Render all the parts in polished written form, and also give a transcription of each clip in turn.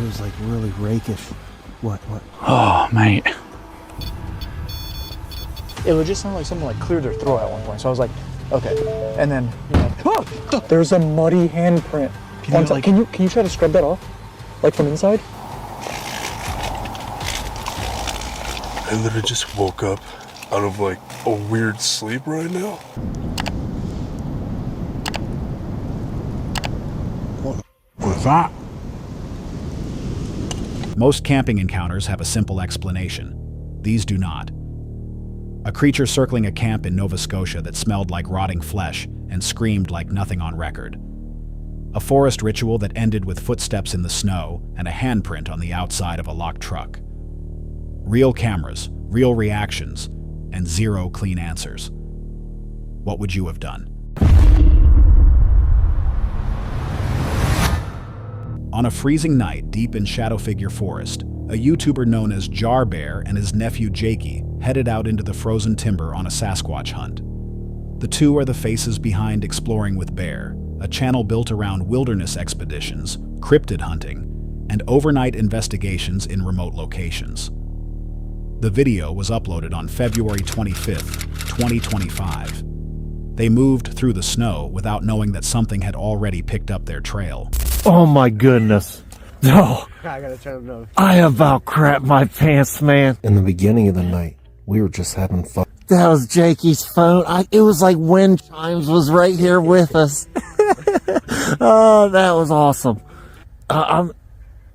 It was like really rakish. What? Oh, mate. It would just sound like someone like cleared their throat at one point. So I was like, okay. And then, oh, there's a muddy handprint. Can you try to scrub that off? Like from inside? I literally just woke up out of like a weird sleep right now. What was that? Most camping encounters have a simple explanation. These do not. A creature circling a camp in Nova Scotia that smelled like rotting flesh and screamed like nothing on record. A forest ritual that ended with footsteps in the snow and a handprint on the outside of a locked truck. Real cameras, real reactions, and zero clean answers. What would you have done? On a freezing night deep in Shadow Figure Forest, a YouTuber known as Jar Bear and his nephew Jakey headed out into the frozen timber on a Sasquatch hunt. The two are the faces behind Exploring with Bear, a channel built around wilderness expeditions, cryptid hunting, and overnight investigations in remote locations. The video was uploaded on February 25th, 2025. They moved through the snow without knowing that something had already picked up their trail. Oh my goodness. No. I gotta turn it off. I about crapped my pants, man. In the beginning of the night, we were just having fun. That was Jakey's phone. It was like wind chimes was right here with us. Oh, that was awesome.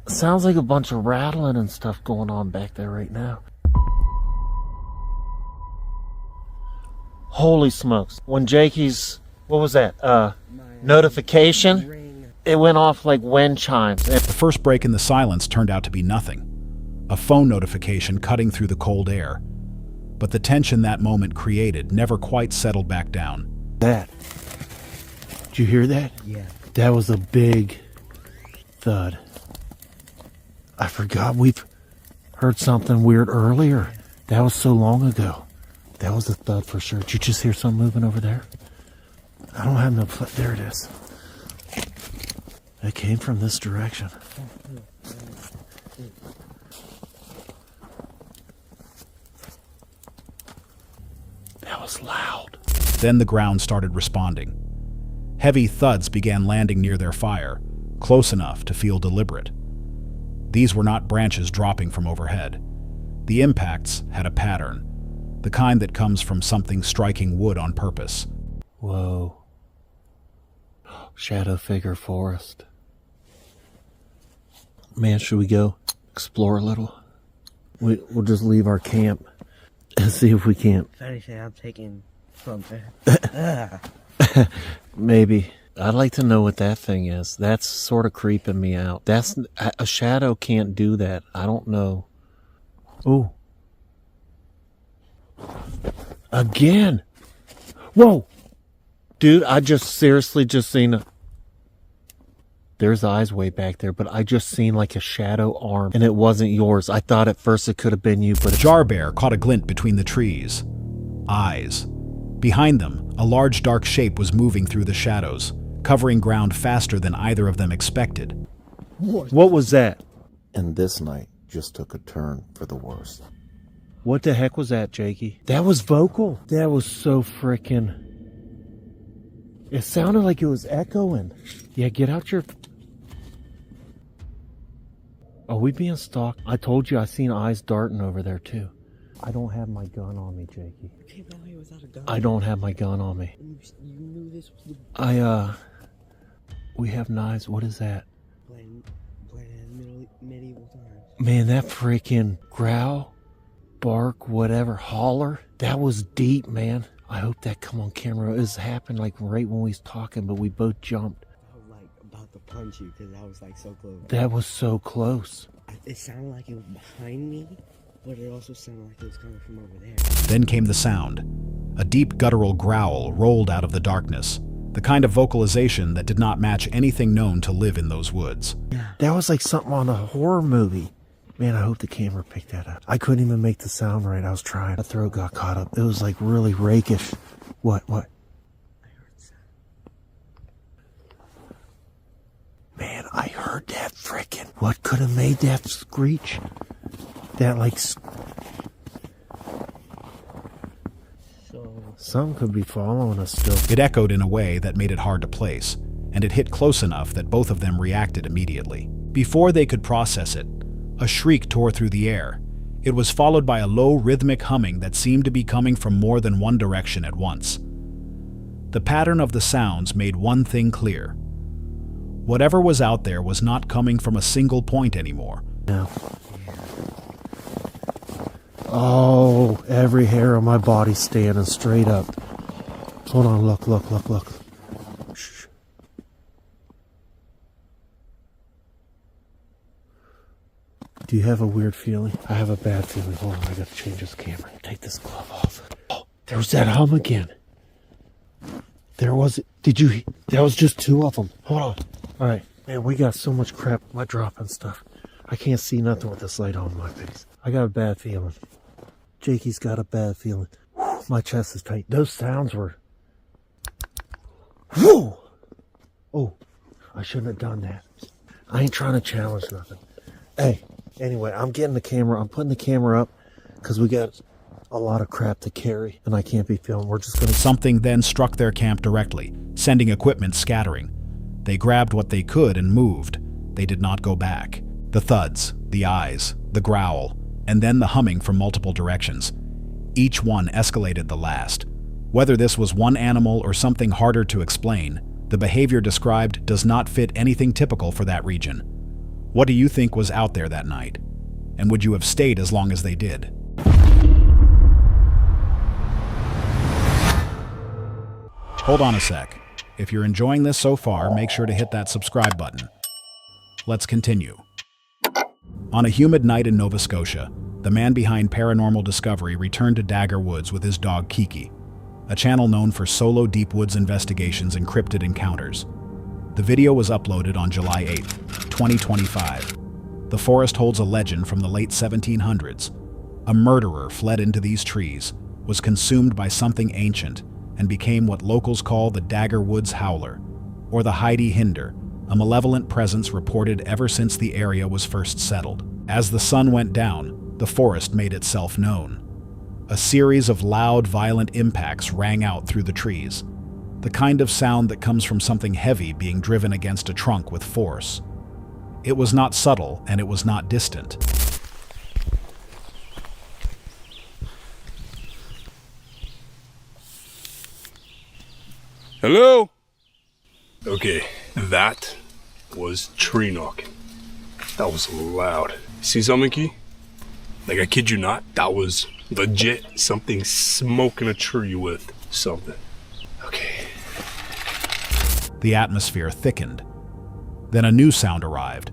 Sounds like a bunch of rattling and stuff going on back there right now. Holy smokes. When Jakey's, what was that? Notification? It went off like wind chimes. The first break in the silence turned out to be nothing. A phone notification cutting through the cold air. But the tension that moment created never quite settled back down. That. Did you hear that? Yeah. That was a big thud. I forgot we've heard something weird earlier. That was so long ago. That was a thud for sure. Did you just hear something moving over there? I don't have no... There it is. It came from this direction. That was loud. Then the ground started responding. Heavy thuds began landing near their fire, close enough to feel deliberate. These were not branches dropping from overhead. The impacts had a pattern, the kind that comes from something striking wood on purpose. Whoa. Shadow Figure Forest. Man, should we go explore a little? We'll just leave our camp and see if we can't. I'm taking something. Maybe. I'd like to know what that thing is. That's sort of creeping me out. A shadow can't do that. I don't know. Ooh. Again. Whoa. Dude, I just seriously just seen there's eyes way back there, but I just seen like a shadow arm, and it wasn't yours. I thought at first it could have been you, but... Jar Bear caught a glint between the trees. Eyes. Behind them, a large dark shape was moving through the shadows, covering ground faster than either of them expected. What was that? And this night just took a turn for the worse. What the heck was that, Jakey? That was vocal. That was so frickin'... It sounded like it was echoing. Yeah, get out your... Are we being stalked? I told you I seen eyes darting over there, too. I don't have my gun on me, Jakey. You came down here without a gun. I don't have my gun on me. You knew this was the... We have knives. What is that? Playing medieval times. Man, that freaking growl, bark, whatever, holler, that was deep, man. I hope that come on camera. It happened like right when we was talking, but we both jumped. I was like about to punch you because I was like so close. That was so close. It sounded like it was behind me, but it also sounded like it was coming from over there. Then came the sound. A deep guttural growl rolled out of the darkness, the kind of vocalization that did not match anything known to live in those woods. That was like something on a horror movie. Man, I hope the camera picked that up. I couldn't even make the sound right. I was trying. My throat got caught up. It was like really rakish. What? I heard sound. Man, I heard heard that frickin'. What could have made that screech? That like... Something could be following us still. It echoed in a way that made it hard to place, and it hit close enough that both of them reacted immediately. Before they could process it, a shriek tore through the air. It was followed by a low, rhythmic humming that seemed to be coming from more than one direction at once. The pattern of the sounds made one thing clear. Whatever was out there was not coming from a single point anymore. No. Oh, every hair on my body's standing straight up. Hold on, look. Shh. Do you have a weird feeling? I have a bad feeling. Hold on, I gotta change this camera. Take this glove off. Oh, there was that hum again. There was, that was just two of them. Hold on. All right. Man, we got so much crap. My dropping stuff. I can't see nothing with this light on my face. I got a bad feeling. Jakey's got a bad feeling. Whew, my chest is tight. Those sounds were... Whoa! Oh, I shouldn't have done that. I ain't trying to challenge nothing. Hey, anyway, I'm getting the camera. I'm putting the camera up because we got a lot of crap to carry and I can't be filmed. We're just going to... Something then struck their camp directly, sending equipment scattering. They grabbed what they could and moved. They did not go back. The thuds, the eyes, the growl, and then the humming from multiple directions. Each one escalated the last. Whether this was one animal or something harder to explain, the behavior described does not fit anything typical for that region. What do you think was out there that night? And would you have stayed as long as they did? Hold on a sec. If you're enjoying this so far, make sure to hit that subscribe button. Let's continue. On a humid night in Nova Scotia, the man behind Paranormal Discovery returned to Dagger Woods with his dog Kiki, a channel known for solo deep woods investigations and cryptid encounters. The video was uploaded on July 8, 2025. The forest holds a legend from the late 1700s. A murderer fled into these trees, was consumed by something ancient, and became what locals call the Dagger Woods Howler, or the Heidi Hinder, a malevolent presence reported ever since the area was first settled. As the sun went down, the forest made itself known. A series of loud, violent impacts rang out through the trees, the kind of sound that comes from something heavy being driven against a trunk with force. It was not subtle, and it was not distant. Hello? Okay, that was tree knocking. That was loud. See something, Key? Like, I kid you not, that was legit something smoking a tree with something. Okay. The atmosphere thickened. Then a new sound arrived.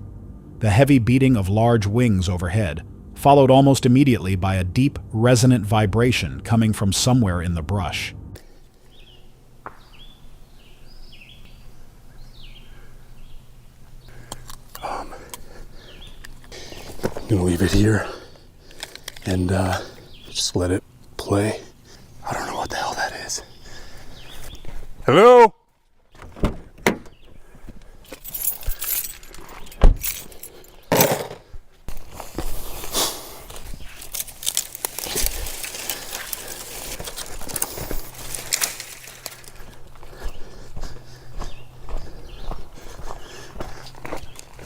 The heavy beating of large wings overhead, followed almost immediately by a deep, resonant vibration coming from somewhere in the brush. I'm gonna leave it here and just let it play. I don't know what the hell that is. Hello?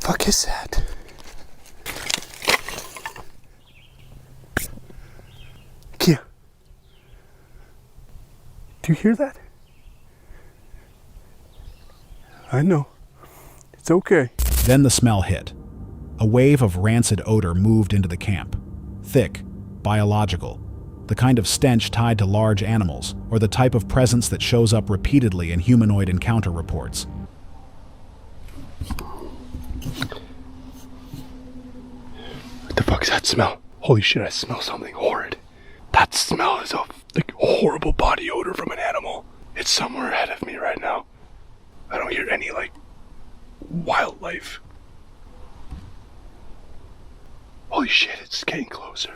Fuck is that? Kia, do you hear that? I know. It's okay. Then the smell hit. A wave of rancid odor moved into the camp. Thick, biological, the kind of stench tied to large animals, or the type of presence that shows up repeatedly in humanoid encounter reports. What the fuck is that smell? Holy shit, I smell something horrid. That smell is a horrible body odor from an animal. It's somewhere ahead of me right now. I don't hear any wildlife. Holy shit, it's getting closer.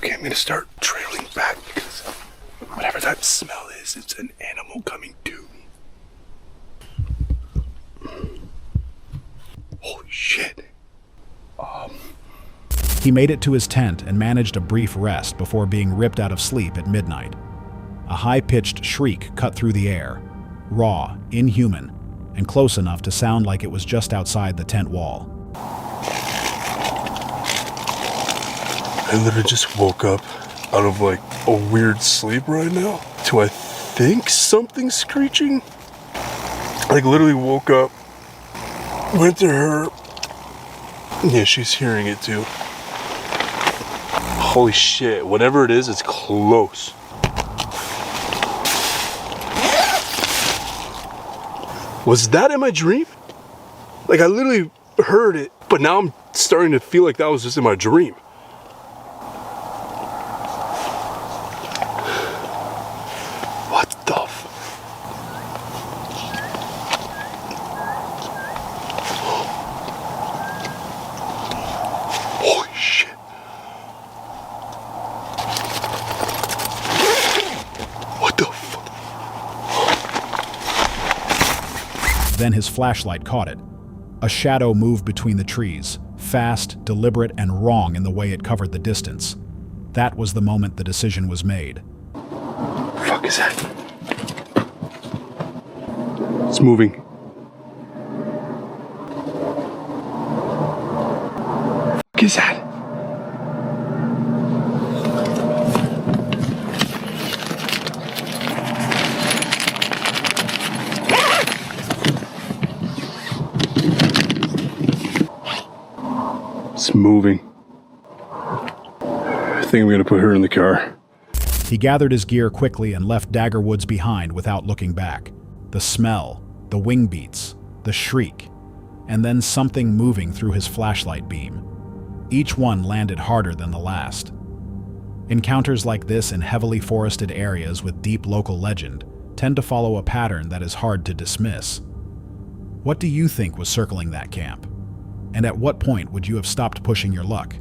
Okay, I'm gonna start trailing back because whatever that smell is, it's an animal coming to me. Holy shit. He made it to his tent and managed a brief rest before being ripped out of sleep at midnight. A high-pitched shriek cut through the air, raw, inhuman, and close enough to sound like it was just outside the tent wall. I literally just woke up out of like a weird sleep right now to I think something screeching. Like literally woke up, went to her. Yeah, she's hearing it too. Holy shit, whatever it is, it's close. Was that in my dream? Like I literally heard it, but now I'm starting to feel like that was just in my dream. What the Holy shit. What the fuck? Then his flashlight caught it. A shadow moved between the trees, fast, deliberate, and wrong in the way it covered the distance. That was the moment the decision was made. What the fuck is that? It's moving. What the fuck is that? It's moving. I think I'm gonna put her in the car. He gathered his gear quickly and left Dagger Woods behind without looking back. The smell, the wing beats, the shriek, and then something moving through his flashlight beam. Each one landed harder than the last. Encounters like this in heavily forested areas with deep local legend tend to follow a pattern that is hard to dismiss. What do you think was circling that camp? And at what point would you have stopped pushing your luck?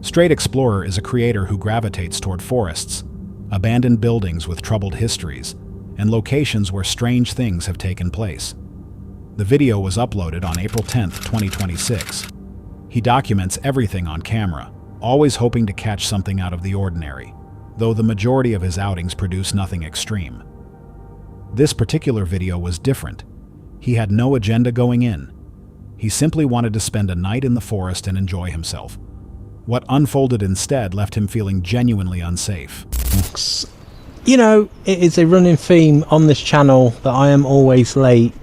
Straight Explorer is a creator who gravitates toward forests, abandoned buildings with troubled histories, and locations where strange things have taken place. The video was uploaded on April 10th, 2026. He documents everything on camera, always hoping to catch something out of the ordinary, though the majority of his outings produce nothing extreme. This particular video was different. He had no agenda going in. He simply wanted to spend a night in the forest and enjoy himself. What unfolded instead left him feeling genuinely unsafe. You know, it is a running theme on this channel that I am always late.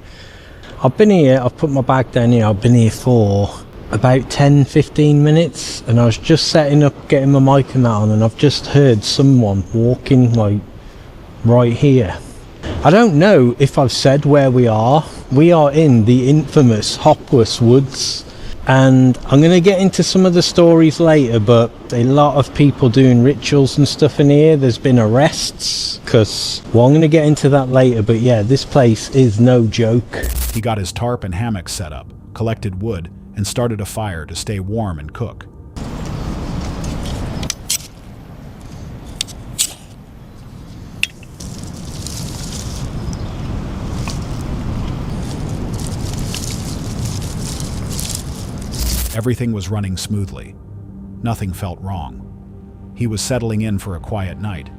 I've been here, I've put my bag down here, I've been here for about 10-15 minutes, and I was just setting up, getting my mic and that on, and I've just heard someone walking like right here. I don't know if I've said where we are. We are in the infamous Hopus Woods, and I'm going to get into some of the stories later, but a lot of people doing rituals and stuff in here. There's been arrests, well, I'm going to get into that later, but yeah, this place is no joke. He got his tarp and hammock set up, collected wood, and started a fire to stay warm and cook. Everything was running smoothly. Nothing felt wrong. He was settling in for a quiet night.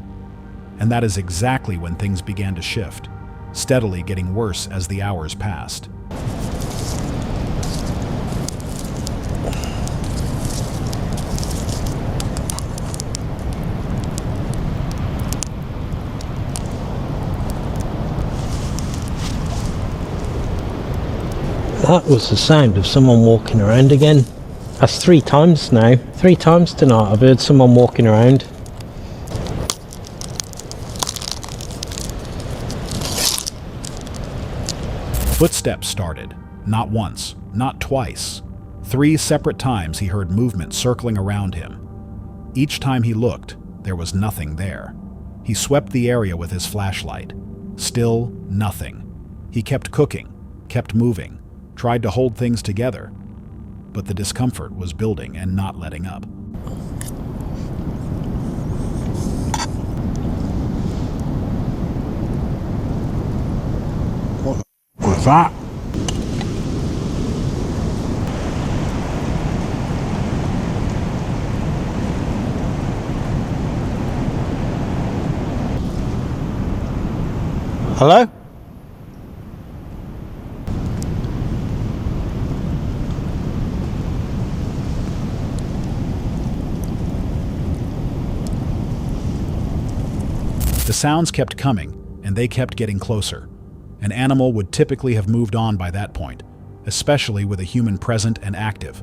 And that is exactly when things began to shift, steadily getting worse as the hours passed. That was the sound of someone walking around again. That's 3 times now. 3 times tonight I've heard someone walking around. Footsteps started. Not once, not twice. 3 separate times he heard movement circling around him. Each time he looked, there was nothing there. He swept the area with his flashlight. Still nothing. He kept cooking, kept moving, tried to hold things together. but the discomfort was building and not letting up. What was that? Hello? The sounds kept coming, and they kept getting closer. An animal would typically have moved on by that point, especially with a human present and active.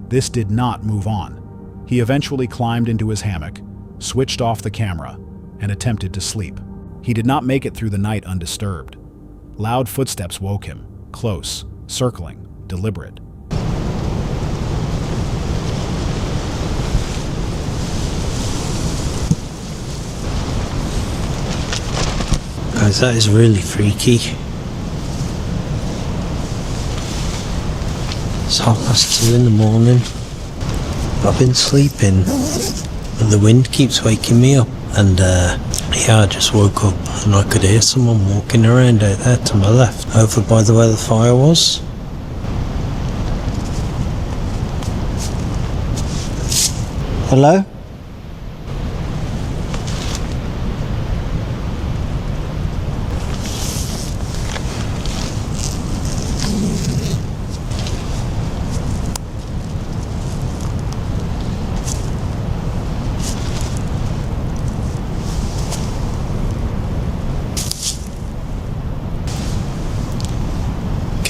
This did not move on. He eventually climbed into his hammock, switched off the camera, and attempted to sleep. He did not make it through the night undisturbed. Loud footsteps woke him, close, circling, deliberate. Guys, that is really freaky. It's 2:30 in the morning. I've been sleeping, but the wind keeps waking me up. And yeah, I just woke up and I could hear someone walking around out there to my left, over by the where the fire was. Hello?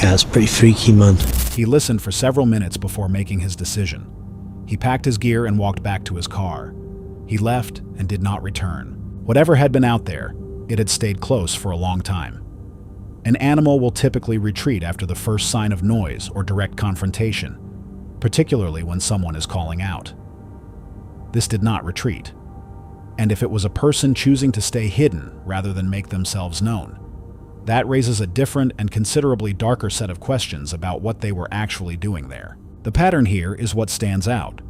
That's pretty freaky, man. He listened for several minutes before making his decision. He packed his gear and walked back to his car. He left and did not return. Whatever had been out there, it had stayed close for a long time. An animal will typically retreat after the first sign of noise or direct confrontation, particularly when someone is calling out. This did not retreat. And if it was a person choosing to stay hidden rather than make themselves known, that raises a different and considerably darker set of questions about what they were actually doing there. The pattern here is what stands out.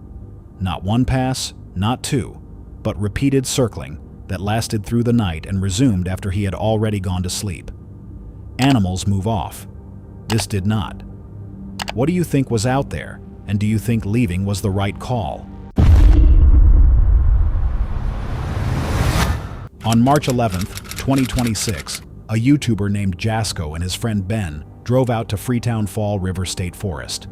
Not one pass, not two, but repeated circling that lasted through the night and resumed after he had already gone to sleep. Animals move off. This did not. What do you think was out there, and do you think leaving was the right call? On March 11th, 2026, a YouTuber named Jasko and his friend Ben drove out to Freetown State Forest.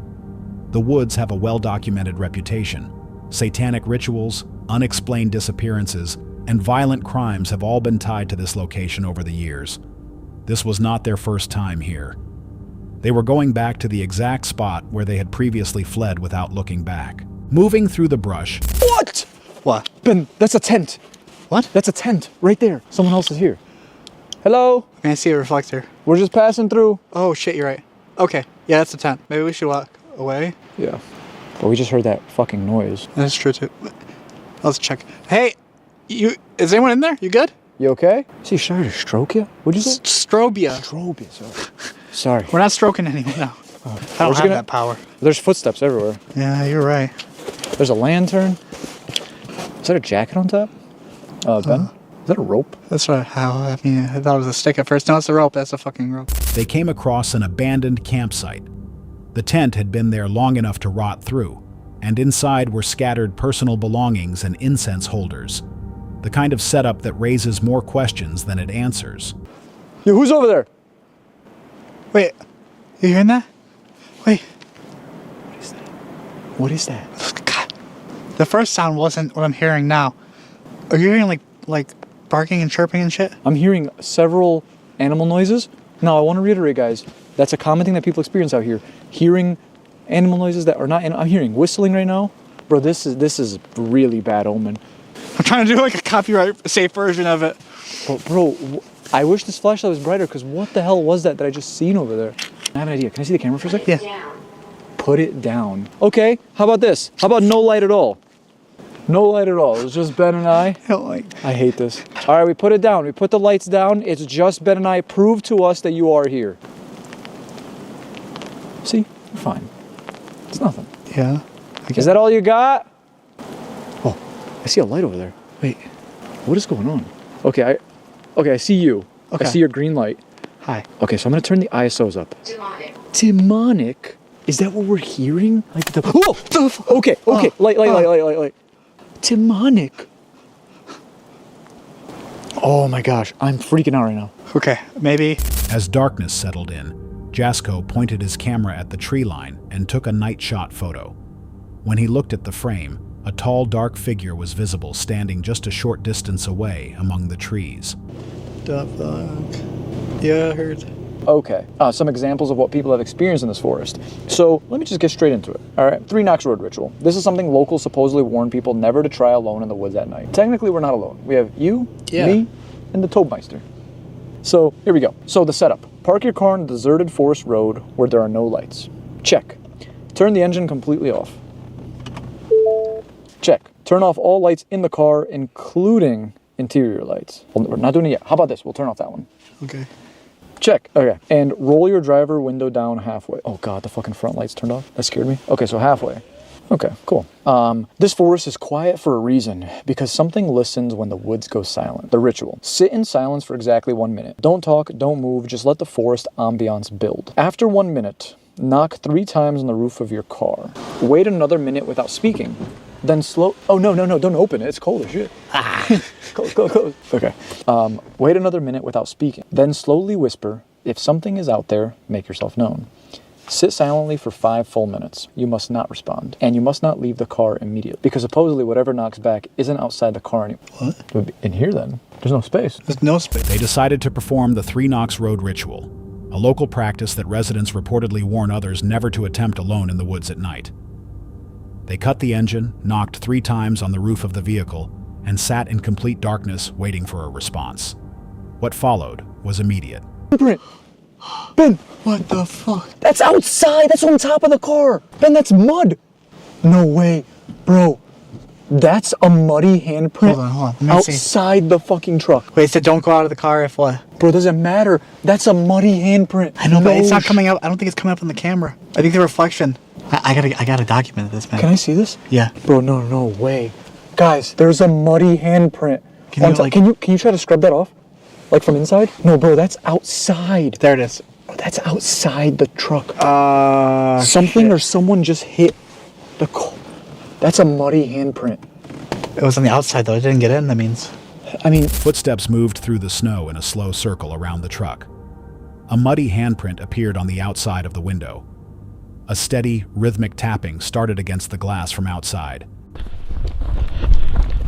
The woods have a well-documented reputation. Satanic rituals, unexplained disappearances, and violent crimes have all been tied to this location over the years. This was not their first time here. They were going back to the exact spot where they had previously fled without looking back. Moving through the brush... What? What? Ben, that's a tent. What? That's a tent, right there. Someone else is here. Hello? I see a reflector. We're just passing through. Oh shit, you're right. Okay, yeah, that's a tent. Maybe we should walk away. Yeah. But we just heard that fucking noise. That's true too. Let's check. Hey, is anyone in there? You good? You okay? Is he trying to stroke you? What'd you say? Strobia. Strobia, sorry. Sorry. We're not stroking anyone now. I don't have that power. There's footsteps everywhere. Yeah, you're right. There's a lantern. Is that a jacket on top? Ben? Is that a rope? That's how I thought it was a stick at first. No, it's a rope. That's a fucking rope. They came across an abandoned campsite. The tent had been there long enough to rot through, and inside were scattered personal belongings and incense holders. The kind of setup that raises more questions than it answers. Yo, who's over there? Wait, you hearing that? Wait. What is that? What is that? God. The first sound wasn't what I'm hearing now. Are you hearing like barking and chirping and shit? I'm hearing several animal noises. Now, I want to reiterate, guys, that's a common thing that people experience out here. Hearing animal noises that are not, I'm hearing whistling right now. Bro, this is really bad omen. I'm trying to do like a copyright safe version of it. Bro, I wish this flashlight was brighter, because what the hell was that I just seen over there? I have an idea. Can I see the camera for a sec? Yeah. Put it down. Okay, how about this? How about no light at all? No light at all. It's just Ben and I. I don't like. I hate this. All right, we put it down. We put the lights down. It's just Ben and I. Prove to us that you are here. See? You're fine. It's nothing. Yeah. Is that all you got? Oh, I see a light over there. Wait, what is going on? Okay, I see you. Okay. I see your green light. Hi. Okay, so I'm gonna turn the ISOs up. Demonic. Demonic? Is that what we're hearing? Like the okay. Light. Demonic. Oh my gosh, I'm freaking out right now. Okay, maybe. As darkness settled in, Jasko pointed his camera at the tree line and took a night shot photo. When he looked at the frame, a tall, dark figure was visible standing just a short distance away among the trees. The fuck? Yeah, I heard. Okay, some examples of what people have experienced in this forest. So let me just get straight into it. All right, 3 Knocks Road ritual. This is something locals supposedly warn people never to try alone in the woods at night. Technically, we're not alone. We have you, me, and the Toadmeister. So here we go. So the setup. Park your car on a deserted forest road where there are no lights. Check. Turn the engine completely off. Check. Turn off all lights in the car, including interior lights. Well, we're not doing it yet. How about this? We'll turn off that one. Okay. Check. Okay. And roll your driver window down halfway. Oh God, the fucking front lights turned off. That scared me. Okay, so halfway. Okay, cool. This forest is quiet for a reason, because something listens when the woods go silent. The ritual. Sit in silence for exactly 1 minute. Don't talk, don't move, just let the forest ambiance build. After 1 minute, knock 3 times on the roof of your car. Wait another minute without speaking. Then oh no, don't open it, it's cold as shit. Close. Okay. Wait another minute without speaking. Then slowly whisper, if something is out there, make yourself known. Sit silently for 5 full minutes. You must not respond. And you must not leave the car immediately. Because supposedly whatever knocks back isn't outside the car anymore. What? It would be in here then. There's no space. There's no space. They decided to perform the 3 Knocks Road ritual, a local practice that residents reportedly warn others never to attempt alone in the woods at night. They cut the engine, knocked 3 times on the roof of the vehicle, and sat in complete darkness waiting for a response. What followed was immediate. Ben, What the fuck? that's outside. That's on top of the car. Ben, that's mud. No way, bro. That's a muddy handprint Hold on. Let me see. outside the fucking truck. Wait, it said don't go out of the car if what? Bro, doesn't matter. That's a muddy handprint. I know, but it's not sh- coming up. I don't think it's coming up on the camera. I think the reflection. I gotta document this, man. Can I see this? Yeah. Bro, no way. Guys, there's a muddy handprint. Can you, on top. like- Can you try to scrub that off? Like from inside? No, bro, that's outside. There it is. That's outside the truck. Something or someone just hit the car. That's a muddy handprint. It was on the outside though. It didn't get in. That means. I mean, Footsteps moved through the snow in a slow circle around the truck. A muddy handprint appeared on the outside of the window. A steady, rhythmic tapping started against the glass from outside.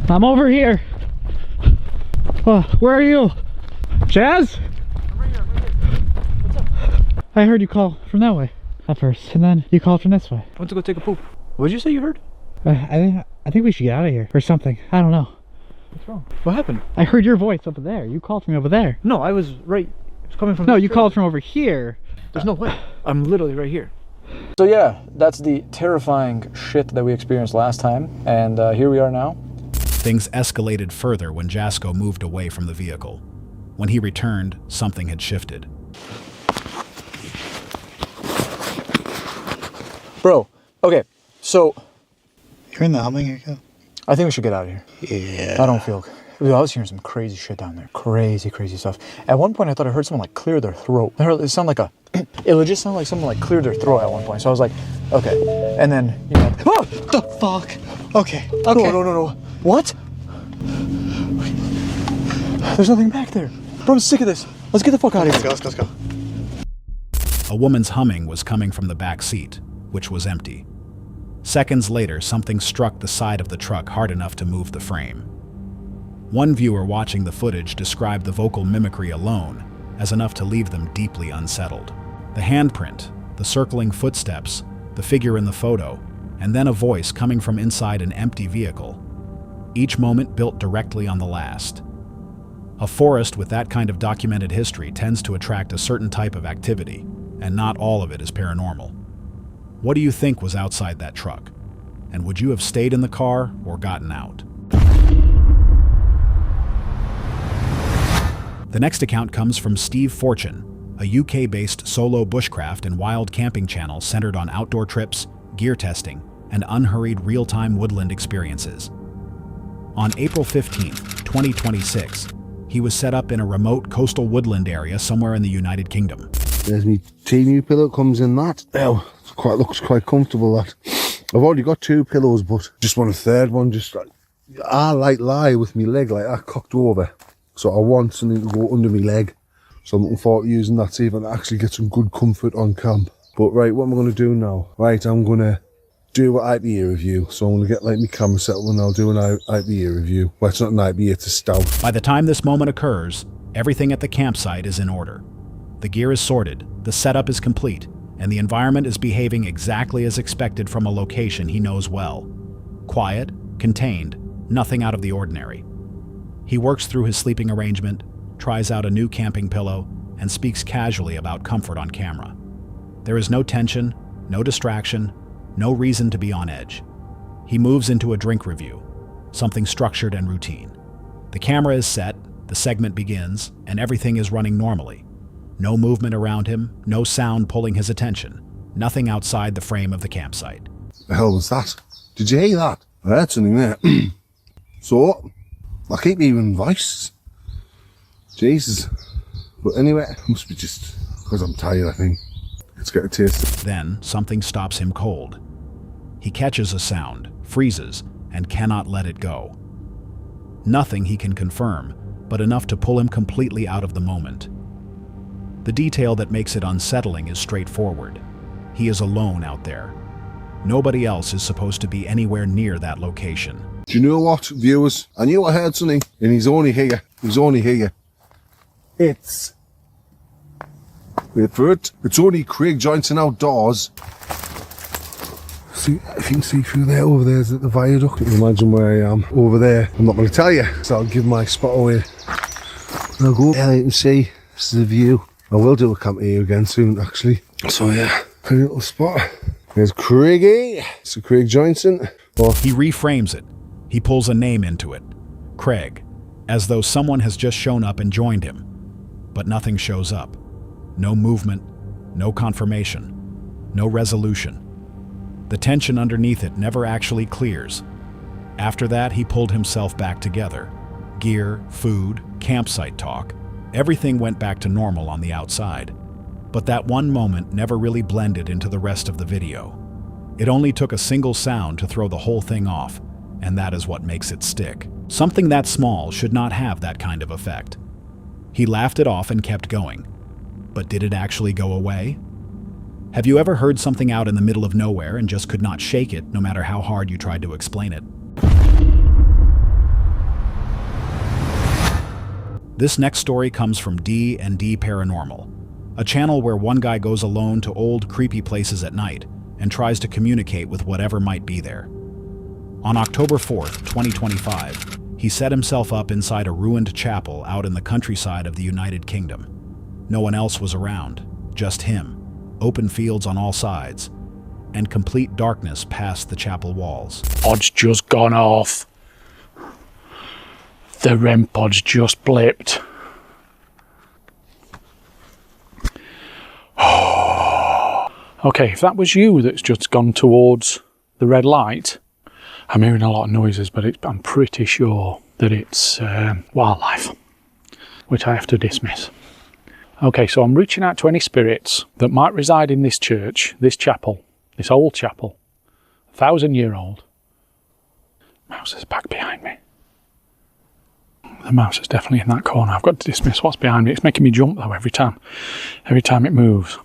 I'm over here. Oh, where are you? Jazz? I heard you call from that way at first, and then you called from this way. I went to go take a poop. What did you say you heard? I think we should get out of here or something. I don't know. What's wrong? What happened? I heard your voice over there. You called from over there. No, I was right. It was coming from. No, you called from over here. There's no way. I'm literally right here. So yeah, that's the terrifying shit that we experienced last time, and here we are now. Things escalated further when Jasko moved away from the vehicle. When he returned, something had shifted. Bro, okay, so You're in the humming again. I think we should get out of here. Yeah. I don't feel. I was hearing some crazy shit down there. Crazy stuff. At one point, I thought I heard someone like clear their throat. I heard it sound like a. It would just sound like someone like cleared their throat at one point. So I was like, okay. And then Oh, the fuck. Okay. Okay. No. What? There's nothing back there. Bro, I'm sick of this. Let's get the fuck out of here. Let's go. A woman's humming was coming from the back seat, which was empty. Seconds later, something struck the side of the truck hard enough to move the frame. One viewer watching the footage described the vocal mimicry alone as enough to leave them deeply unsettled. The handprint, the circling footsteps, the figure in the photo, and then a voice coming from inside an empty vehicle. Each moment built directly on the last. A forest with that kind of documented history tends to attract a certain type of activity, and not all of it is paranormal. What do you think was outside that truck? And would you have stayed in the car or gotten out? The next account comes from Steve Fortune, a UK-based solo bushcraft and wild camping channel centered on outdoor trips, gear testing, and unhurried real-time woodland experiences. On April 15th, 2026, he was set up in a remote coastal woodland area somewhere in the United Kingdom. There's me teemu pillow, comes in that. Oh, looks quite comfortable, that. I've already got 2 pillows, but just want a third one. Just like, I like lie with my leg like that cocked over. So I want something to go under my leg. So I'm looking forward to using that, see if I can actually get some good comfort on camp. But right, what am I going to do now? Right, I'm going to do an IPA review. So I'm going to get like my camera set up and I'll do an IPA review. Well, it's not an IPA, it's a stout. By the time this moment occurs, everything at the campsite is in order. The gear is sorted, the setup is complete, and the environment is behaving exactly as expected from a location he knows well. Quiet, contained, nothing out of the ordinary. He works through his sleeping arrangement, tries out a new camping pillow, and speaks casually about comfort on camera. There is no tension, no distraction, no reason to be on edge. He moves into a drink review, something structured and routine. The camera is set, the segment begins, and everything is running normally. No movement around him, no sound pulling his attention, nothing outside the frame of the campsite. The hell was that? Did you hear that? I heard something there. So, I keep hearing voices. Jesus. But anyway, it must be just because I'm tired, I think. Let's get a taste. Then, something stops him cold. He catches a sound, freezes, and cannot let it go. Nothing he can confirm, but enough to pull him completely out of the moment. The detail that makes it unsettling is straightforward. He is alone out there. Nobody else is supposed to be anywhere near that location. Do you know what, viewers? I knew I heard something, and he's only here. He's only here. It's... Wait for it. It's only Craig Johnson outdoors. See, if you can see through there, over there is the viaduct. You can imagine where I am. Over there. I'm not going to tell you, so I'll give my spot away. And I'll go there, you can see. This is the view. I will do a camp here again soon, actually. So yeah, pretty little spot. There's Craigie. So Craig Johnson. Well, he reframes it. He pulls a name into it. Craig. As though someone has just shown up and joined him. But nothing shows up. No movement. No confirmation. No resolution. The tension underneath it never actually clears. After that, he pulled himself back together. Gear, food, campsite talk. Everything went back to normal on the outside. But that one moment never really blended into the rest of the video. It only took a single sound to throw the whole thing off, and that is what makes it stick. Something that small should not have that kind of effect. He laughed it off and kept going. But did it actually go away? Have you ever heard something out in the middle of nowhere and just could not shake it, no matter how hard you tried to explain it? This next story comes from D&D Paranormal, a channel where one guy goes alone to old, creepy places at night and tries to communicate with whatever might be there. On October 4th, 2025, he set himself up inside a ruined chapel out in the countryside of the United Kingdom. No one else was around, just him, open fields on all sides, and complete darkness past the chapel walls. Pod's just gone off. The REM pod's just blipped. Okay, if that was you that's just gone towards the red light, I'm hearing a lot of noises, but I'm pretty sure that it's wildlife, which I have to dismiss. Okay, so I'm reaching out to any spirits that might reside in this church, this chapel, this old chapel, 1,000-year-old. Mouse is back behind me. The mouse is definitely in that corner. I've got to dismiss what's behind me. It's making me jump though every time it moves.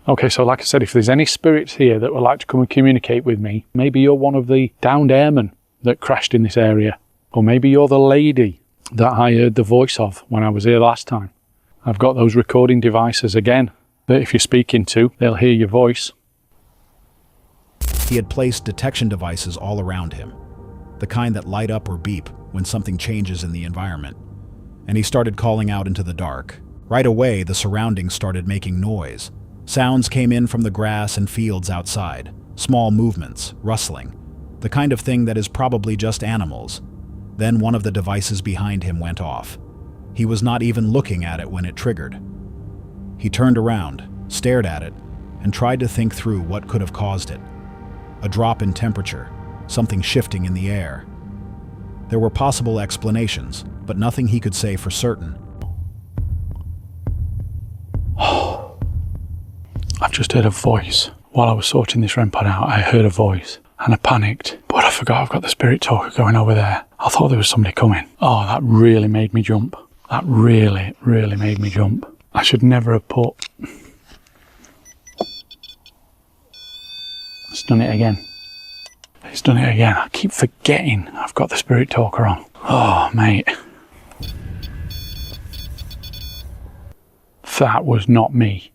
Okay, so like I said, if there's any spirits here that would like to come and communicate with me, maybe you're one of the downed airmen that crashed in this area, or maybe you're the lady that I heard the voice of when I was here last time. I've got those recording devices again that if you're speaking to, they'll hear your voice. He had placed detection devices all around him, the kind that light up or beep when something changes in the environment. And he started calling out into the dark. Right away, the surroundings started making noise. Sounds came in from the grass and fields outside, small movements, rustling, the kind of thing that is probably just animals. Then one of the devices behind him went off. He was not even looking at it when it triggered. He turned around, stared at it, and tried to think through what could have caused it. a drop in temperature, something shifting in the air. There were possible explanations, but nothing he could say for certain. I've just heard a voice. While I was sorting this REM pod out, I heard a voice and I panicked. But I forgot I've got the spirit talker going over there. I thought there was somebody coming. Oh, that really made me jump. That really, really made me jump. I should never have put... It's done it again. It's done it again. I keep forgetting I've got the spirit talker on. Oh, mate. That was not me.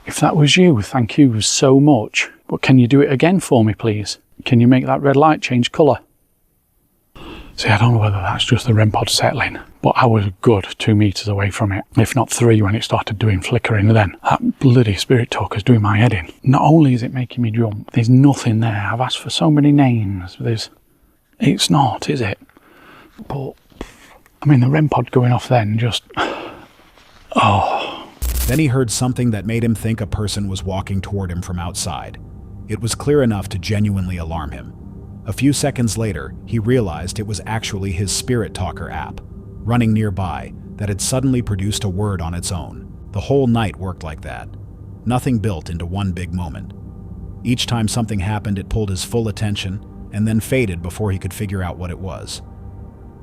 If that was you, thank you so much. But can you do it again for me, please? Can you make that red light change colour? See, I don't know whether that's just the REM pod settling, but I was a good 2 meters away from it, if not 3 when it started doing flickering then. That bloody spirit talker's doing my head in. Not only is it making me jump, there's nothing there. I've asked for so many names. It's not, is it? But, I mean, the REM pod going off then just... Oh. Then he heard something that made him think a person was walking toward him from outside. It was clear enough to genuinely alarm him. A few seconds later, he realized it was actually his Spirit Talker app, running nearby, that had suddenly produced a word on its own. The whole night worked like that. Nothing built into one big moment. Each time something happened, it pulled his full attention, and then faded before he could figure out what it was.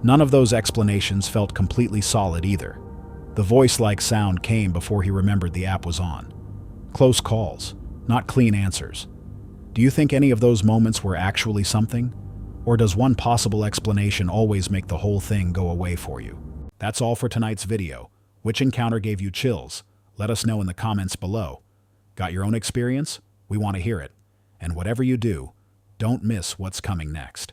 None of those explanations felt completely solid either. The voice-like sound came before he remembered the app was on. Close calls, not clean answers. Do you think any of those moments were actually something? Or does one possible explanation always make the whole thing go away for you? That's all for tonight's video. Which encounter gave you chills? Let us know in the comments below. Got your own experience? We want to hear it. And whatever you do, don't miss what's coming next.